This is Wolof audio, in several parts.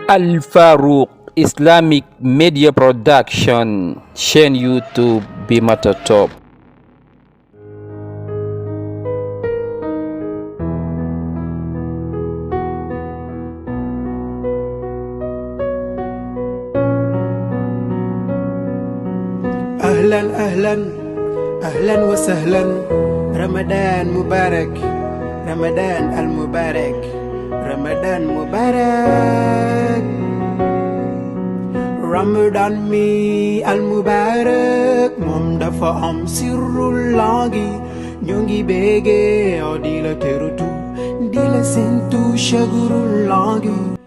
Al Farouk Islamic Media Production, chaîne YouTube bi mata top. أهلا أهلا أهلا وسهلا رمضان مبارك رمضان المبارك رمضان مبارك رمضان mi المبارك moom dafa am sirrul langi ñu ngi bége di la terutu di la sentu shagurul langi.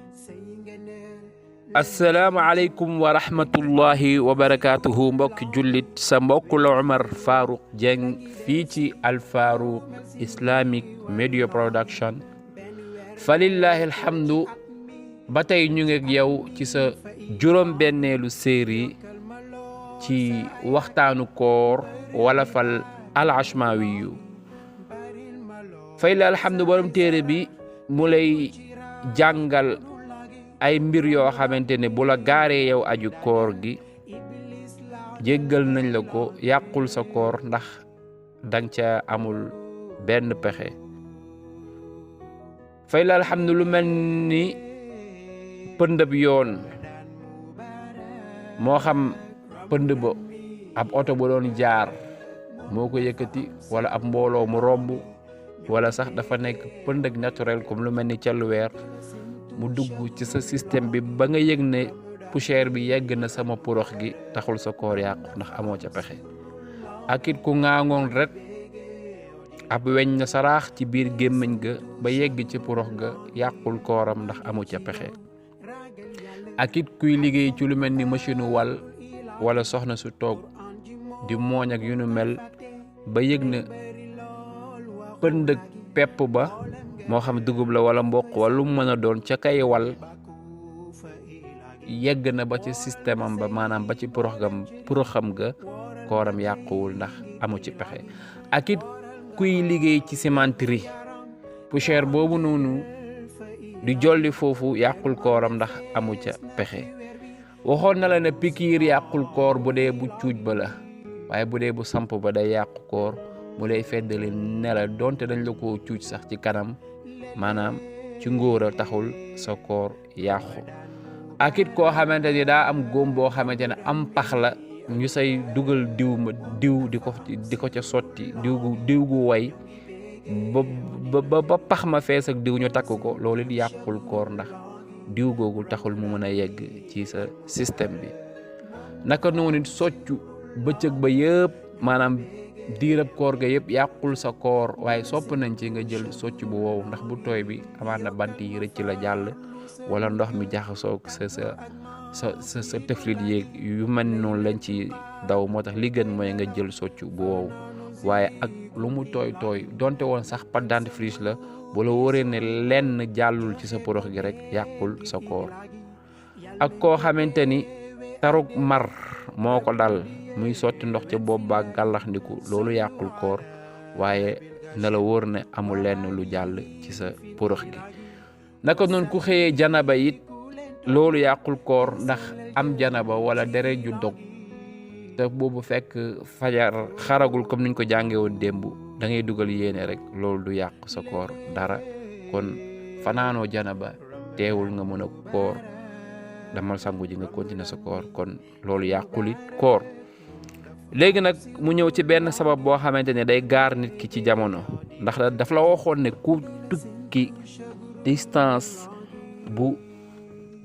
Assalamu alaikum wa rahmatullahi wa barakatuhu. Mbokk jullit, sa mbokk la Omar Farouk Dieng fii ci Al Farouk Islamic Media Production. Falillahi alhamdu, ba tey ñu ngi ak yow ci sa juróom-benneelu série ci waxtaanu koor wala fal al ashmawiyu. Falillahi alhamdu, borom téere bi mu lay jàngal ay mbir yoo xamante ne bu la gaaree yow aju koor gi jéggal nañ la ko, yàqul sa koor ndax dang ca amul benn pexe. fay la alhamdu, lu mel ni pëndëb yoon, moo xam pënd ba ab oto bu doon jaar moo ko yëkkati, wala ab mbooloo mu romb, wala sax dafa nekk pënd ak naturel comme lu mel ni celluweer mu dugg ci sa système bi ba nga yëg ne poussière bi yegg na sama purox gi, taxul sa koor yàqu ndax amoo ca pexe. ak it ku ŋaangoon ret ab weñ na saraax ci biir gémmiñ ga ba yegg ci purox ga, yàqul kooram ndax amu ca pexe. ak it kuy liggéey ci lu mel ni machine wal wala soxna su toog di mooñ ak yu nu mel ba yëg na pënd ak pepp ba, moo xam dugub la wala mboq wala lu mu mën a doon, ca kay wal yegg na ba ci système am ba, maanaam ba ci puroxam ga, kooram yàquwul ndax amu ci pexe. ak it kuy liggéey ci cimenterie, poussière boobu noonu di jolli foofu, yàqul kooram ndax amu ca pexe. waxoon na la ne pikiir yàqul koor bu dee bu cuuj ba la, waaye bu dee bu samp ba day yàqu koor. mu lay feddali ne la donte dañ la ko cuuj sax ci kanam, maanaam ci ngóora taxul sa koor yàqu. ak it koo xamante ni daa am góom boo xamante ne am pax la, ñu say dugal diw di ko ca sotti, diw gu way ba pax ma fees ak diw ñu takk ko, loolu it yàqul koor ndax diw googu taxul mu mën a yegg ci sa système bi. naka noonu it soccu bëccëg ba yëpp, maanaam diirab koor ga yëpp yàqul sa koor, waaye sopp nañ ci nga jël socc bu wow, ndax bu tooy bi amaat na bant yi rëcc la jàll, wala ndox mi jaxasoo sa teflit yéeg yu mel noonu lañ ci daw. moo tax li gën mooy nga jël socc bu wow, waaye ak lu mu tooy donte woon sax pâte dentifrice la, bu la wóoree ne lenn jàllul ci sa porox gi rek yàqul sa koor. ak koo xamante ni tarug mar moo ko dal, muy sotti ndox ca bopp ba gàllax ndiku, loolu yàqul koor, waaye na la wóor ne amul lenn lu jàll ci sa porox gi. naka noonu ku xëyee janaba it, loolu yàqul koor ndax am janaba wala deret ju dog te boobu fekk fajar xaragul comme niñ ko jàngee woon démb, da ngay dugal yéene rek, loolu du yàq sa koor dara. kon fanaanoo janaba teewul nga mën a koor, damal sangu ji nga continuer sa koor, kon loolu yàqulit koor. léegi nag mu ñëw ci benn sabab boo xamante ne day gaar nit ki ci jamono, ndax daf la waxoon ne ku tukki distance bu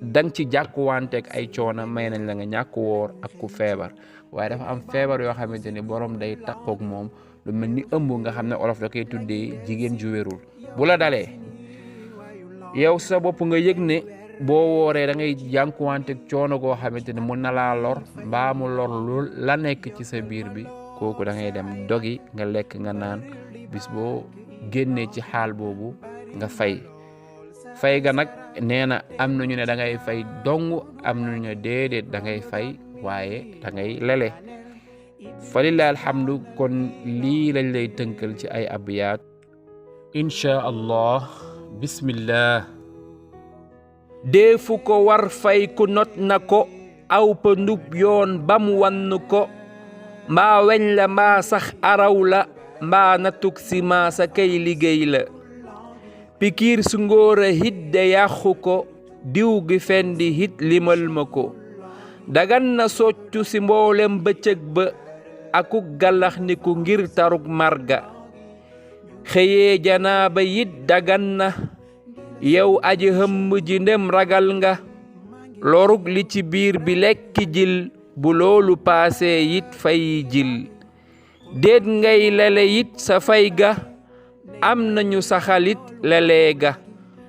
dang ci jàkkuwanteeg ay coono, may nañ la nga ñàkk woor. ak ku feebar, waaye dafa am feebar yoo xamante ne borom day takkoog moom, lu mel ni ëmb, nga xam ne olof da koy tuddee jigéen ju wérul. bu la dalee yow sa bopp nga yëg ne boo wooree da ngay jànkuwanteeg coono goo xamante ne mun na laa lor, mbaa mu lor lu la nekk ci sa biir bi, kooku da ngay dem dogi, nga lekk nga naan. bis boo génnee ci xaal boobu nga fay ga nag nee na am nañu ne da ngay fay dong, am nañu ne déedéet da ngay fay waaye da ngay lele. falillahi alhamdu. kon lii lañ lay tënkal ci ay abiyaat insha allah. bismillah. deefu ko war fay ku not na ko aw pa ndub yoon bam wann ko mbaa weñ la mbaa sax araw la mbaa natuk si maa sa kay liggéey la pikiir su ngóora hit de yàqu ko diw gi fendi hit limal ma ko dagan na soccu si mboolem bëccëg ba akuk galax ni ku ngir taruk marga xëyee janaaba yit dagan na yow aji hëmb ji ndem ragal nga lorug li ci biir bi lekki jil bu loolu paasee yit fay jil déet ngay lele yit sa fay ga am nañu saxalit lelee ga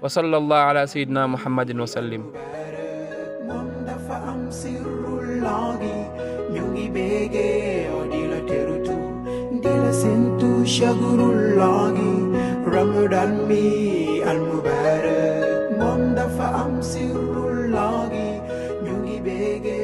wa sallallahu ala sayyidina muhammadin wa sallim moom dafa am sirrullahi ñu ngi béggee o di la terutu di la sentu shagrullahi ramadan mi al mubarak moom dafa am sirrullahi ñu ngi béggee